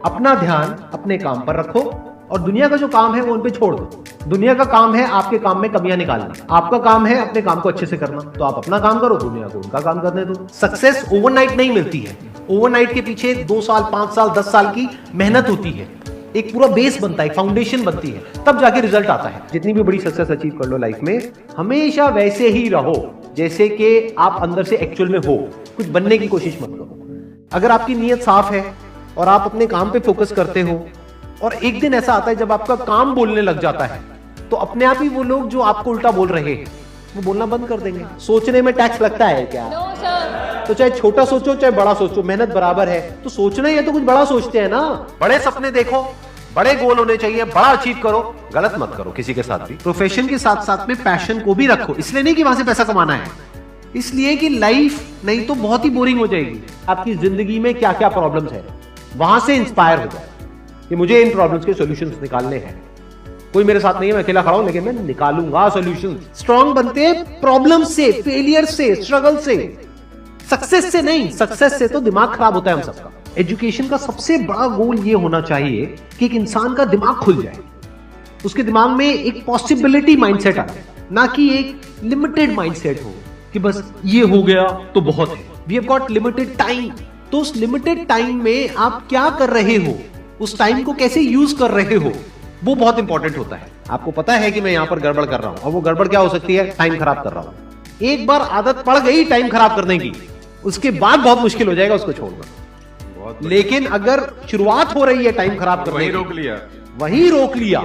अपना ध्यान अपने काम पर रखो और दुनिया का जो काम है वो उन पे छोड़ दो। दुनिया का काम है आपके काम में कमियां निकालना, आपका काम है अपने काम को अच्छे से करना। तो आप अपना काम करो, दुनिया को उनका काम करने दो। सक्सेस ओवरनाइट नहीं मिलती है। ओवरनाइट के पीछे 2 साल 5 साल 10 साल की मेहनत होती है, एक पूरा बेस बनता है, फाउंडेशन बनती है, तब जाके रिजल्ट आता है। जितनी भी बड़ी सक्सेस अचीव कर लो लाइफ में, हमेशा वैसे ही रहो जैसे कि आप अंदर से एक्चुअल में हो। कुछ बनने की कोशिश मत करो। अगर आपकी नीयत साफ है और आप अपने काम पे फोकस करते हो और एक दिन ऐसा आता है जब आपका काम बोलने लग जाता है, तो अपने आप ही वो लोग जो आपको उल्टा बोल रहे हैं वो बोलना बंद कर देंगे। सोचने में टैक्स लगता है क्या? तो चाहे छोटा सोचो चाहे बड़ा सोचो, मेहनत बराबर है। तो सोचना ही है तो कुछ बड़ा सोचते हैं ना। बड़े सपने देखो, बड़े गोल होने चाहिए, बड़ा अचीव करो, गलत मत करो किसी के साथ भी। प्रोफेशन के साथ साथ में पैशन को भी रखो। इसलिए नहीं कि वहां से पैसा कमाना है, इसलिए कि लाइफ नहीं तो बहुत ही बोरिंग हो जाएगी। आपकी जिंदगी में क्या क्या प्रॉब्लम्स है वहां से इंस्पायर हो जाए कि मुझे इन प्रॉब्लम्स के सॉल्यूशंस निकालने हैं। कोई मेरे साथ नहीं है, मैं अकेला खड़ा हूं, लेकिन मैं निकालूंगा सॉल्यूशन। स्ट्रॉन्ग बनते हैं प्रॉब्लम से, फेलियर से, स्ट्रगल से, सक्सेस से नहीं। सक्सेस से तो दिमाग खराब होता है हम सबका। एजुकेशन का सबसे बड़ा गोल ये होना चाहिए कि एक इंसान का दिमाग खुल जाए, उसके दिमाग में एक पॉसिबिलिटी माइंडसेट आए, ना कि एक लिमिटेड माइंडसेट हो कि बस ये हो गया तो बहुत है। We have got limited time. तो उस लिमिटेड टाइम में आप क्या कर रहे हो, उस टाइम को कैसे यूज कर रहे हो, वो बहुत इंपॉर्टेंट होता है। आपको पता है कि मैं यहां पर गड़बड़ कर रहा हूं, और वो गड़बड़ क्या हो सकती है? टाइम खराब कर रहा हूं। एक बार आदत पड़ गई टाइम खराब करने की, उसके बाद बहुत मुश्किल हो जाएगा उसको छोड़ना। लेकिन अगर शुरुआत हो रही है टाइम खराब करने की, वही रोक लिया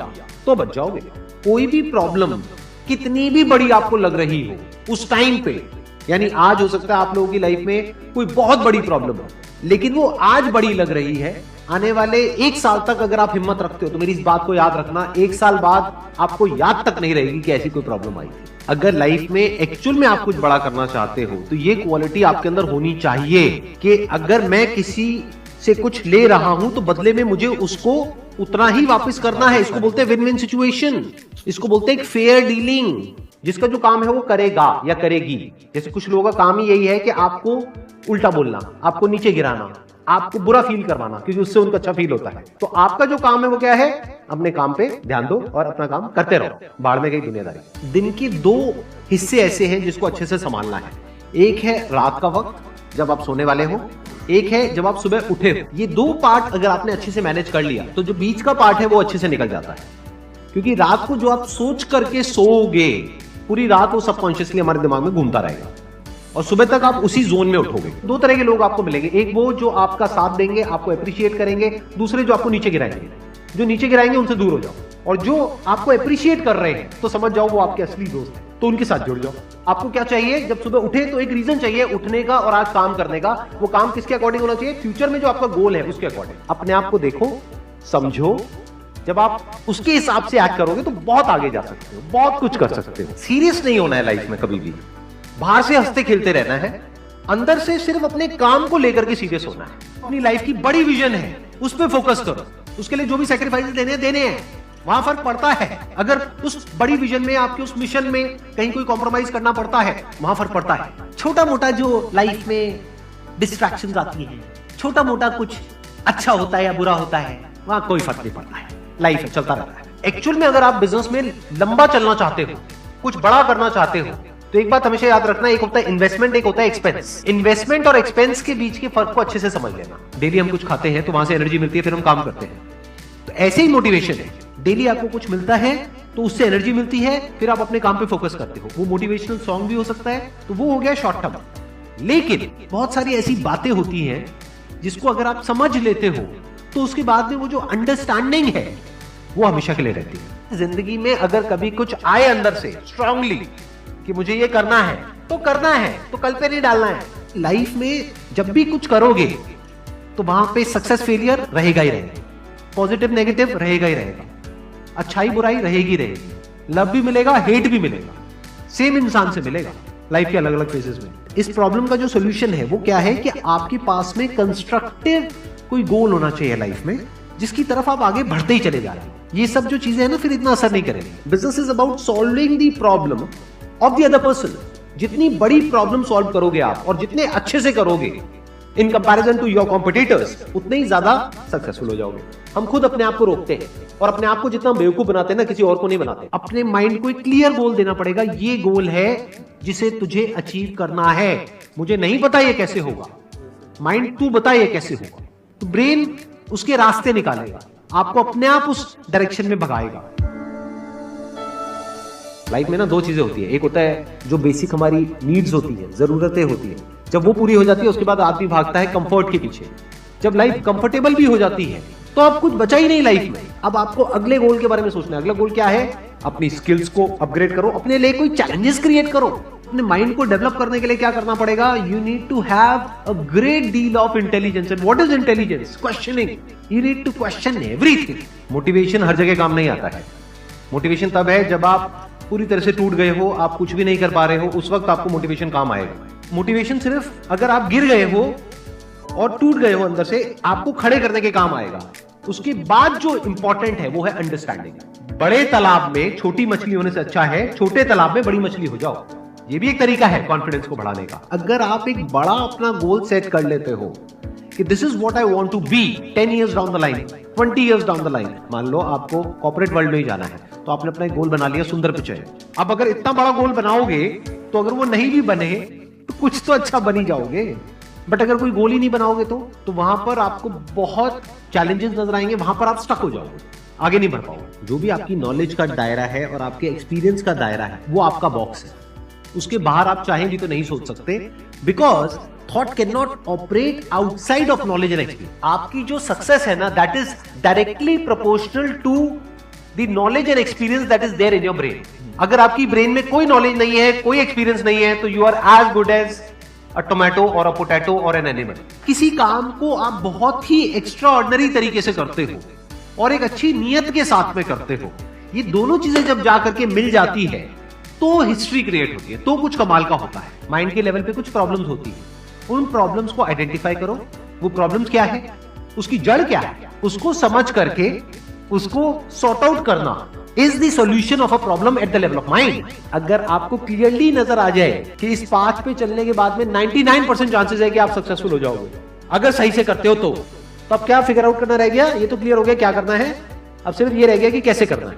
तो बच जाओगे। कोई भी प्रॉब्लम कितनी भी बड़ी आपको लग रही हो उस टाइम पे, यानी आज हो सकता है आप लोगों की लाइफ में कोई बहुत बड़ी प्रॉब्लम हो, लेकिन वो आज बड़ी लग रही है, आने वाले 1 साल तक अगर आप हिम्मत रखते हो तो मेरी इस बात को याद रखना, 1 साल बाद आपको याद तक नहीं रहेगी कि ऐसी कोई प्रॉब्लम आई थी। अगर लाइफ में एक्चुअल में आप कुछ बड़ा करना चाहते हो तो ये क्वालिटी आपके अंदर होनी चाहिए कि अगर मैं किसी से कुछ ले रहा हूं तो बदले में मुझे उसको उतना ही वापस करना है। इसको बोलते हैं विन विन सिचुएशन, इसको बोलते हैं एक फेयर डीलिंग। जिसका जो काम है वो करेगा या करेगी। जैसे कुछ लोगों का काम ही यही है कि आपको उल्टा बोलना, आपको नीचे गिराना, आपको बुरा फील करवाना, क्योंकि उससे उनको अच्छा फील होता है। तो आपका जो काम है वो क्या है? अपने काम पे ध्यान दो और अपना काम करते रहो। बाढ़ में गई दुनियादारी। दिन की 2 हिस्से ऐसे हैं जिसको अच्छे से संभालना है। एक है रात का वक्त जब आप सोने वाले हो, एक है जब आप सुबह उठे हो। ये 2 पार्ट अगर आपने अच्छे से मैनेज कर लिया तो जो बीच का पार्ट है वो अच्छे से निकल जाता है। क्योंकि रात को जो आप सोच करके सोओगे, पूरी रात वो सबकॉन्शियसली हमारे दिमाग में घूमता रहेगा और सुबह तक आप उसी जोन में उठोगे। 2 तरह के लोग आपको मिलेंगे, एक वो जो आपका साथ देंगे, आपको अप्रिशिएट करेंगे, दूसरे जो आपको नीचे गिराएंगे। जो नीचे गिराएंगे उनसे दूर हो जाओ, और जो आपको अप्रिशिएट कर रहे हैं तो समझ जाओ वो आपके असली दोस्त हैं, तो उनके साथ जुड़ जाओ। आपको क्या चाहिए? जब सुबह उठे तो एक रीजन चाहिए उठने का और आज काम करने का। वो काम किसके अकॉर्डिंग होना चाहिए? फ्यूचर में जो आपका गोल है उसके अकॉर्डिंग। अपने आप को देखो, समझो। जब आप उसके हिसाब से एक्ट करोगे तो बहुत आगे जा सकते हो, बहुत कुछ कर सकते हो। सीरियस नहीं होना है लाइफ में कभी भी। बाहर से हंसते खेलते रहना है, अंदर से सिर्फ अपने काम को लेकर के सीरियस होना है। अपनी लाइफ की बड़ी विजन है, उस पर फोकस करो। उसके लिए जो भी सैक्रिफाइस देने हैं, वहां फर्क पड़ता है। अगर उस बड़ी विजन में, आपके उस मिशन में कहीं कोई कॉम्प्रोमाइज करना पड़ता है, वहां फर्क पड़ता है। छोटा मोटा जो लाइफ में डिस्ट्रैक्शंस आती है, छोटा मोटा कुछ अच्छा होता है या बुरा होता है, वहां कोई फर्क नहीं पड़ता है। लाइफ है, चलता रहता है। एक्चुअल में अगर आप बिजनेस में लंबा चलना चाहते हो, कुछ बड़ा करना चाहते हो, तो एक बात हमेशा याद रखना, एक होता है इन्वेस्टमेंट, एक होता है एक्सपेंस। इन्वेस्टमेंट और एक्सपेंस के बीच के फर्क को अच्छे से समझ लेना। डेली हम कुछ खाते हैं तो वहां से एनर्जी मिलती है, फिर हम काम करते हैं। तो ऐसे ही मोटिवेशन है, डेली आपको कुछ मिलता है तो उससे एनर्जी मिलती है, फिर आप अपने काम पे फोकस करते हो। वो मोटिवेशनल सॉन्ग भी हो सकता है, तो वो हो गया शॉर्ट टर्म। लेकिन बहुत सारी ऐसी बातें होती हैं जिसको अगर आप समझ लेते हो तो उसके बाद में वो जो अंडरस्टैंडिंग है वो हमेशा के लिए रहती है। जिंदगी में अगर कभी कुछ आए अंदर से स्ट्रांगली कि मुझे ये करना है तो करना है, तो कल पे नहीं डालना है। लाइफ में जब भी कुछ करोगे तो वहां पे सक्सेस फेलियर रहेगा ही रहेगा, पॉजिटिव नेगेटिव रहेगा ही रहेगा, अच्छाई बुराई रहेगी रहेगी, लव भी मिलेगा, हेट भी मिलेगा, सेम इंसान से मिलेगा लाइफ के अलग अलग फेजेस में। इस प्रॉब्लम का जो सोल्यूशन है वो क्या है कि आपके पास में कंस्ट्रक्टिव कोई गोल होना चाहिए लाइफ में, जिसकी तरफ आप आगे बढ़ते ही चले जा रहे हैं। ये सब जो चीजें हैं ना, फिर इतना असर नहीं करेंगे। Business is about solving the problem of the other person. जितनी बड़ी प्रॉब्लम सॉल्व करोगे आप और जितने अच्छे से करोगे, in comparison to your competitors, उतने ही ज्यादा सक्सेसफुल हो जाओगे। हम खुद अपने आप को रोकते हैं और अपने आप को जितना बेवकूफ बनाते हैं ना, किसी और को नहीं बनाते। अपने माइंड को एक क्लियर गोल देना पड़ेगा, ये गोल है जिसे तुझे अचीव करना है। मुझे नहीं पता ये कैसे होगा, माइंड तू बता ये कैसे होगा, तो ब्रेन उसके रास्ते निकालेगा, आपको अपने आप उस डायरेक्शन में भगाएगा। लाइफ में ना दो चीजें होती है, एक होता है जो बेसिक हमारी नीड्स होती है, जरूरतें होती है, जब वो पूरी हो जाती है उसके बाद आदमी भागता है कंफर्ट के पीछे। जब लाइफ कंफर्टेबल भी हो जाती है तो अब कुछ बचा ही नहीं लाइफ में। अब आपको अगले गोल के बारे में सोचना है। अगला गोल क्या है? अपनी स्किल्स को अपग्रेड करो, अपने लिए कोई चैलेंजेस क्रिएट करो। अपने माइंड को डेवलप करने के लिए क्या करना पड़ेगा? You need to have a great deal of intelligence. And what is intelligence? Questioning. You need to question everything. Motivation हर जगह काम नहीं आता है। मोटिवेशन तब है जब आप पूरी तरह से टूट गए हो, आप कुछ भी नहीं कर पा रहे हो, उस वक्त आपको मोटिवेशन काम आएगा। मोटिवेशन सिर्फ अगर आप गिर गए हो और टूट गए हो अंदर से, आपको खड़े करने के काम आएगा। उसके बाद जो इंपॉर्टेंट है वो है अंडरस्टैंडिंग। बड़े तालाब में छोटी मछली होने से अच्छा है छोटे तालाब में बड़ी मछली हो जाओ। ये भी एक तरीका है कॉन्फिडेंस को बढ़ाने का। अगर आप एक बड़ा अपना गोल सेट कर लेते हो कि this is what I want to be 10 years down the line, 20 years down the line, मान लो आपको कॉर्पोरेट वर्ल्ड में ही जाना है, तो आपने अपना एक गोल बना लिया सुंदर पिचाई। अब अगर इतना बड़ा गोल बनाओगे तो अगर वो नहीं भी बने तो कुछ तो अच्छा बन ही जाओगे। बट अगर कोई गोल ही नहीं बनाओगे तो वहां पर आपको बहुत चैलेंजेस नजर आएंगे, वहां पर आप स्टक हो जाओगे, आगे नहीं बढ़ पाओगे। जो भी आपकी नॉलेज का दायरा है और आपके एक्सपीरियंस का दायरा है वो आपका बॉक्स है, उसके बाहर आप चाहें भी तो नहीं सोच सकते, because thought can not operate outside of knowledge and experience. आपकी जो सक्सेस है ना, that is directly proportional to the knowledge and experience that is there in your brain. अगर आपकी ब्रेन में कोई नॉलेज नहीं है, कोई एक्सपीरियंस नहीं है, तो you are as good as a tomato और अ पोटैटो और एन एनिमल। किसी काम को आप बहुत ही एक्स्ट्रा ऑर्डिनरी तरीके से करते हो और एक अच्छी नीयत के साथ में करते हो, ये दोनों चीजें जब जाकर के मिल जाती है तो हिस्ट्री क्रिएट होती है, तो कुछ कमाल का होता है। माइंड के लेवल पे कुछ प्रॉब्लम्स होती है, उन प्रॉब्लम्स को आइडेंटिफाई करो। वो प्रॉब्लम्स क्या है, उसकी जड़ क्या है, उसको समझ करके उसको सॉर्ट आउट करना is the solution of a problem at the level of mind. अगर आपको क्लियरली नजर आ जाए कि इस पाथ पे चलने के बाद में 99% चांसेस है कि आप सक्सेसफुल हो जाओगे अगर सही से करते हो, तो अब क्या फिगर आउट करना रह गया? ये तो क्लियर हो गया क्या करना है, अब सिर्फ ये रह गया कि कैसे करना है,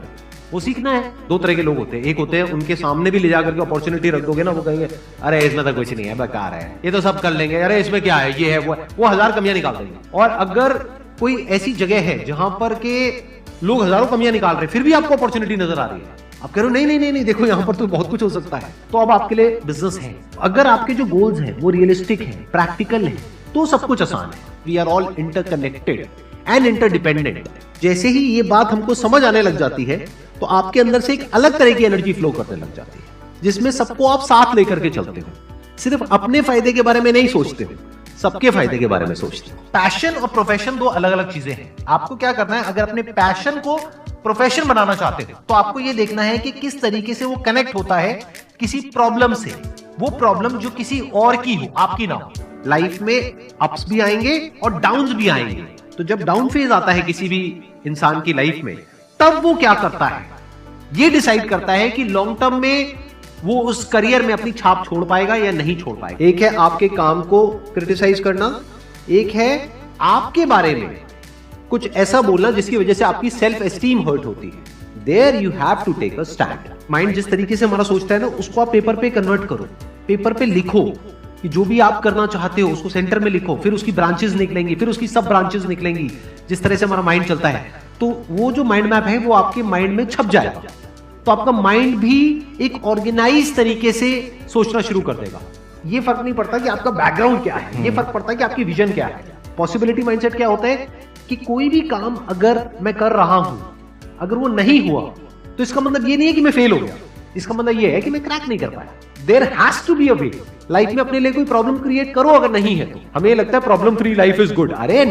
वो सीखना है। दो तरह के लोग होते हैं, एक होते हैं उनके सामने भी ले जाकर के अपॉर्चुनिटी रख दोगे ना, वो कहेंगे अरे इसमें तो कुछ नहीं है, बेकार है, ये तो सब कर लेंगे, अरे इसमें क्या है, ये है वो 1000 कमियां निकाल देंगे। और अगर कोई ऐसी जगह है जहां पर के लोग हजारों कमियां निकाल रहे हैं फिर भी आपको अपॉर्चुनिटी नजर आ रही है, आप कह रहे हो नहीं नहीं नहीं देखो यहां पर तो बहुत कुछ हो सकता है, तो अब आपके लिए बिजनेस है। अगर आपके जो गोल्स हैं वो रियलिस्टिक है, प्रैक्टिकल है, तो सब कुछ आसान है। We are all interconnected and interdependent. जैसे ही ये बात हमको समझ आने लग जाती है तो आपके अंदर से एक अलग तरह की एनर्जी फ्लो करने लग जाती है, जिसमें सबको आप साथ लेकर के चलते हो, सिर्फ अपने फायदे के बारे में नहीं सोचते हो, सबके फायदे के बारे में सोचते हो। पैशन और प्रोफेशन दो अलग अलग चीजें हैं। आपको क्या करना है, अगर अपने पैशन को प्रोफेशन बनाना चाहते हो तो आपको यह देखना है कि किस तरीके से वो कनेक्ट होता है किसी प्रॉब्लम से, वो प्रॉब्लम जो किसी और की हो, आपकी ना हो। लाइफ में अप्स भी आएंगे और डाउन्स भी आएंगे, तो जब डाउन फेज आता है किसी भी इंसान की लाइफ में, तब वो क्या करता है, ये डिसाइड करता है कि लॉन्ग टर्म में वो उस करियर में अपनी छाप छोड़ पाएगा या नहीं छोड़ पाएगा। एक है आपके काम को क्रिटिसाइज करना, एक है आपके बारे में कुछ ऐसा बोलना जिसकी वजह से आपकी सेल्फ एस्टीम हर्ट होती है। There you have to take a stand. Mind जिस तरीके से हमारा सोचता है ना, उसको आप पेपर पे कन्वर्ट करो, पेपर पे लिखो कि जो भी आप करना चाहते हो उसको सेंटर में लिखो, फिर उसकी ब्रांचेस निकलेंगी, फिर उसकी सब ब्रांचेस निकलेंगी। जिस तरह से हमारा माइंड चलता है तो वो जो माइंड मैप है वो आपके माइंड में छप जाएगा, तो आपका माइंड भी एक ऑर्गेनाइज तरीके से सोचना शुरू कर देगा। ये फर्क नहीं पड़ता कि आपका बैकग्राउंड क्या है, ये फर्क पड़ता है कि आपकी विजन क्या है। पॉसिबिलिटी माइंडसेट क्या होता है कि कोई भी काम अगर मैं कर रहा हूं, अगर वो नहीं हुआ तो इसका मतलब ये नहीं है कि मैं फेल हो गया, इसका मतलब ये है कि मैं क्रैक नहीं कर पाया। There has to be a way. Life में अपने लिए कोई प्रॉब्लम क्रिएट करो, अगर नहीं है तो। हमें लगता है problem free life is good, अरे